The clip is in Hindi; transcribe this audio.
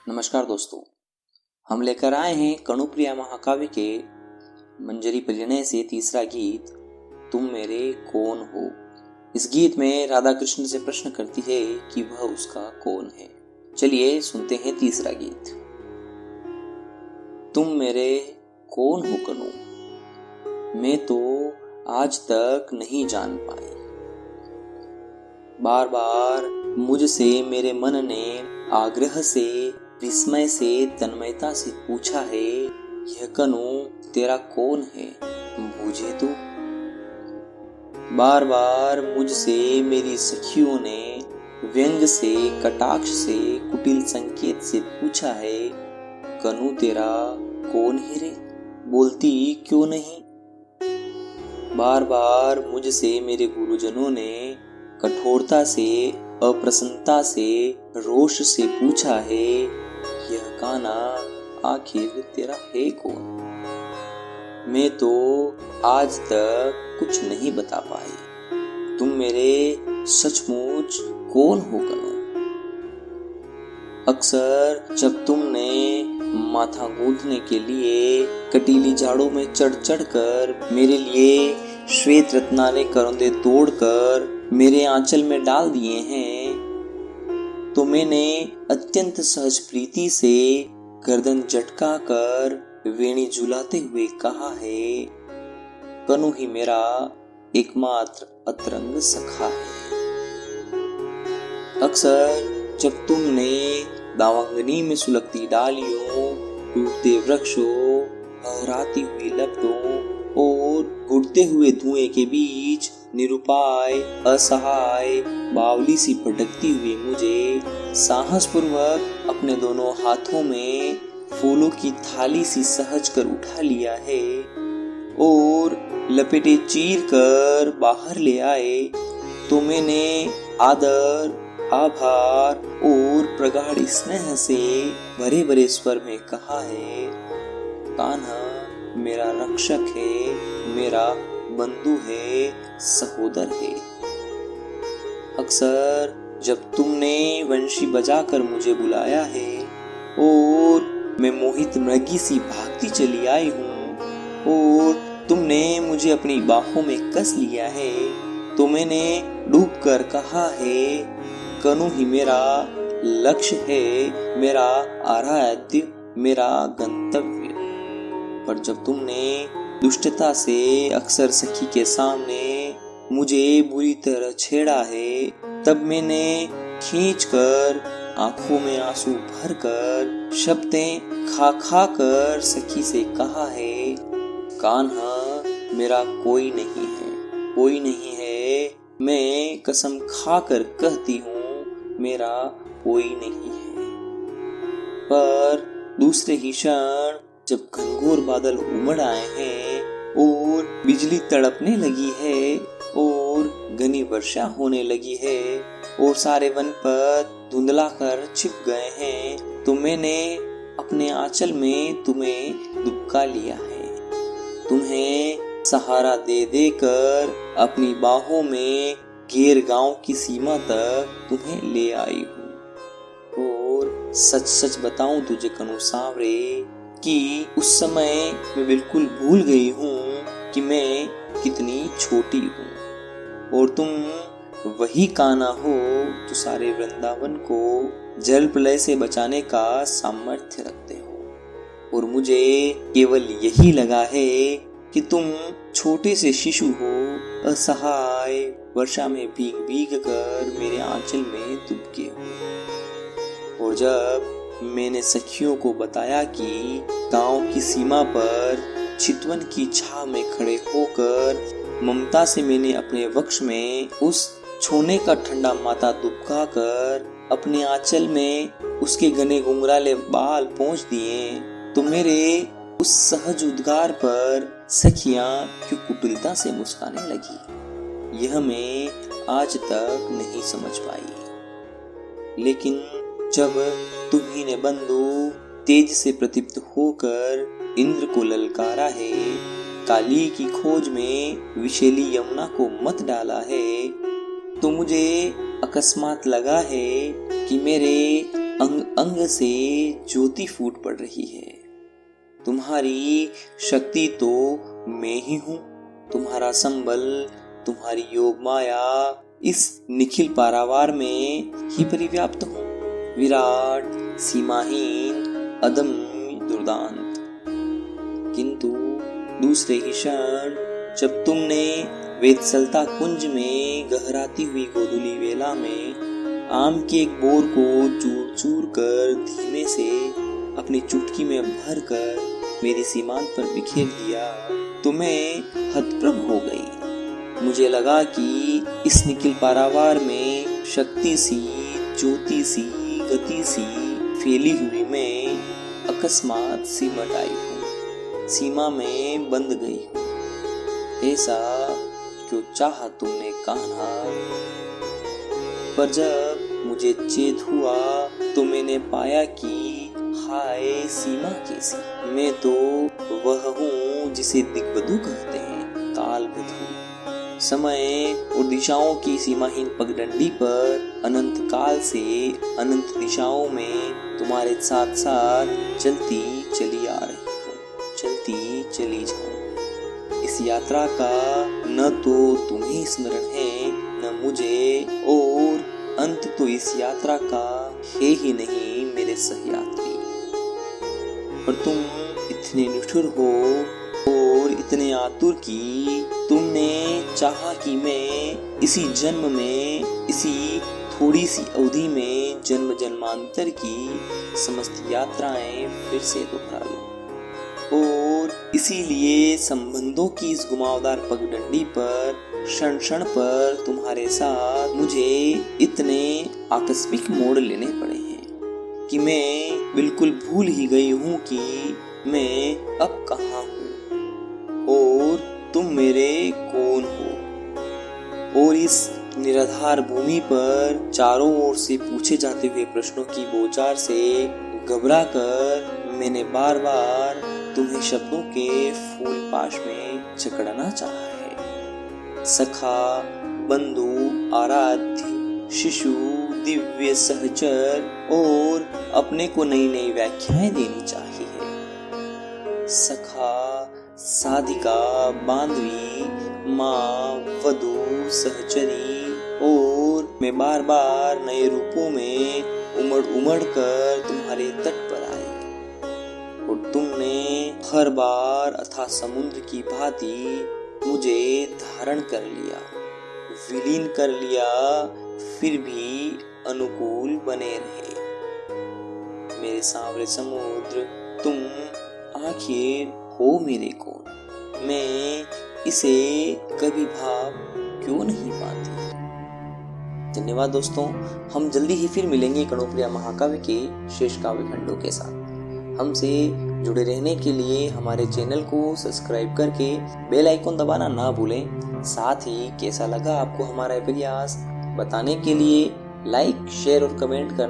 नमस्कार दोस्तों, हम लेकर आए हैं कनुप्रिया महाकाव्य के मंजरी परिणय से तीसरा गीत तुम मेरे कौन हो। इस गीत में राधा कृष्ण से प्रश्न करती है कि वह उसका कौन है। चलिए सुनते हैं तीसरा गीत। तुम मेरे कौन हो कनु, मैं तो आज तक नहीं जान पाई। बार बार मुझसे मेरे मन ने आग्रह से, विस्मय से, तन्मयता से पूछा है, यह कनु तेरा कौन है, बूझे तो। बार बार मुझसे मेरी सखियों ने व्यंग से, कटाक्ष से, कुटिल संकेत से पूछा है, कनु तेरा कौन है रे, बोलती क्यों नहीं। बार बार मुझसे मेरे गुरुजनों ने कठोरता से, अप्रसन्नता से, रोष से पूछा है, यह कान्हा आखिर तेरा है कौन। मैं तो आज तक कुछ नहीं बता पाई, तुम मेरे सचमुच कौन हो कनु। अक्सर जब तुमने माथा गूंथने के लिए कटीली झाड़ों में चढ़ चढ़ कर मेरे लिए श्वेत रत्नारे करौंदे तोड़कर मेरे आंचल में डाल दिए हैं, तो मैंने अत्यंत सहज प्रीति से गर्दन झटका कर वेणी झुलाते हुए कहा है, कनु ही मेरा एकमात्र अतरंग सखा है। अक्सर जब तुमने दावांगनी में सुलगती डालियों, टूटते वृक्षों, लहराती हुई लपटों और उड़ते हुए धुएं के बीच निरुपाय, असहाय, बावली सी भटकती हुई मुझे साहस पूर्वक अपने दोनों हाथों में फूलों की थाली सी सहज कर उठा लिया है और लपेटे चीर कर बाहर ले आए, तो मैंने आदर, आभार और प्रगाढ़ स्नेह से भरे भरे स्वर में कहा है, कान्हा मेरा रक्षक है, मेरा बंधु है, सहोदर है। अक्सर जब तुमने वंशी बजाकर मुझे बुलाया है और मैं मोहित मृगी सी भागती चली आई हूँ और तुमने मुझे अपनी बाहों में कस लिया है, तो मैंने डूब कर कहा है, कनु ही मेरा लक्ष्य है, मेरा आराध्य, मेरा गंतव्य। पर जब तुमने दुष्टता से अक्सर सखी के सामने मुझे बुरी तरह छेड़ा है, तब मैंने खींचकर आंखों में आंसू भरकर शब्दें खा खा कर सखी से कहा है, कान्हा मेरा कोई नहीं है, कोई नहीं है, मैं कसम खाकर कहती हूँ, मेरा कोई नहीं है। पर दूसरे ही क्षण जब घनघोर बादल उमड़ आए हैं और बिजली तड़पने लगी है और घनी वर्षा होने लगी है और सारे वनपथ धुंधला कर छिप गए हैं, तो मैंने अपने आंचल में तुम्हें दुबका लिया है, तुम्हें सहारा दे देकर अपनी बाहों में घेर गांव की सीमा तक तुम्हें ले आई हूँ। और सच सच बताऊं तुझे कनु सांवरे कि उस समय मैं बिल्कुल भूल गई हूँ कि मैं कितनी छोटी हूँ और तुम वही कान्हा हो जो सारे वृंदावन को जल प्रलय से बचाने का सामर्थ्य रखते हो। और मुझे केवल यही लगा है कि तुम छोटे से शिशु हो, असहाय, वर्षा में भीग भीग कर मेरे आंचल में दुबके हो। और जब मैंने सखियों को बताया कि गांव की सीमा पर चितवन की छाव में खड़े होकर ममता से मैंने अपने वक्ष में उस छोने का ठंडा माथा दुबका कर अपने आंचल में उसके घने घुंघराले बाल पहुँच दिए, तो मेरे उस सहज उद्गार पर सखियां क्यों कुटिलता से मुस्काने लगी, यह मैं आज तक नहीं समझ पाई। लेकिन जब तुम्ही ने बंधु तेज से प्रदीप्त होकर इंद्र को ललकारा है, काली की खोज में विशेली यमुना को मत डाला है, तो मुझे अकस्मात लगा है कि मेरे अंग अंग से ज्योति फूट पड़ रही है। तुम्हारी शक्ति तो मैं ही हूँ, तुम्हारा संबल, तुम्हारी योग माया इस निखिल पारावार में ही परिव्याप्त हूँ। विराट, सीमाहीन, अदम्य, दुर्दांत। किंतु दूसरे ही क्षण जब तुमने वेदसलता कुंज में गहराती हुई गोधूली वेला में आम के एक बोर को चूर चूर कर धीमे से अपनी चुटकी में भर कर मेरी सीमांत पर बिखेर दिया, तो मैं हतप्रभ हो गई। मुझे लगा कि इस निखिल पारावार में शक्ति सी, ज्योति सी, गति सी फैली हुई मैं अकस्मात सिमट आई हूँ, सीमा में बंध गई हूँ। ऐसा क्यों चाहा तुमने कान्हा? पर जब मुझे चेत हुआ तो मैंने पाया कि हाय सीमा कैसी, मैं तो वह हूँ जिसे दिग्वधु कहते हैं, कालवधु। समय और दिशाओं की सीमाहीन पगडंडी पर अनंत काल से अनंत दिशाओं में तुम्हारे साथ साथ चलती चली आ रही हूँ, चलती चली जाऊँ। इस यात्रा का न तो तुम्हें स्मरण है न मुझे, और अंत तो इस यात्रा का है ही नहीं मेरे सहयात्री। पर तुम इतने निठुर हो और इतने आतुर कि तुमने चाहा कि मैं इसी जन्म में, इसी थोड़ी सी अवधि में जन्म जन्मांतर की समस्त यात्राएं फिर से दोहरा लूं, और इसीलिए संबंधों की इस घुमावदार पगडंडी पर क्षण क्षण पर तुम्हारे साथ मुझे इतने आकस्मिक मोड़ लेने पड़े हैं कि मैं बिल्कुल भूल ही गई हूँ कि मैं अब कहाँ हूँ और तुम मेरे कौन हो। और इस निराधार भूमि पर चारों ओर से पूछे जाते हुए प्रश्नों की बौछार से घबरा कर मैंने बार बार तुम्हें शब्दों के फूल पाश में जकड़ना चाहा है। सखा, बंधु, आराध्य, शिशु, दिव्य सहचर, और अपने को नई नई व्याख्याएं देनी चाहिए। सखा, साधिका, बांधवी, माँ, वधु, सहचरी, और मैं बार बार नए रूपों में उमड़ उमड़ कर तुम्हारे तट पर आई, और तुमने हर बार अथाह समुद्र की भांति मुझे धारण कर लिया, विलीन कर लिया, फिर भी अनुकूल बने रहे। मेरे सांवरे समुद्र, तुम आखिर हो मेरे कौन? मैं इसे कभी भाव क्यों नहीं पाती? धन्यवाद दोस्तों, हम जल्दी ही फिर मिलेंगे कणोप्रिया महाकाव्य के शेष काव्य खंडों के साथ। हमसे जुड़े रहने के लिए हमारे चैनल को सब्सक्राइब करके बेल आइकन दबाना ना भूलें। साथ ही कैसा लगा आपको हमारा प्रयास बताने के लिए लाइक, शेयर और कमेंट कर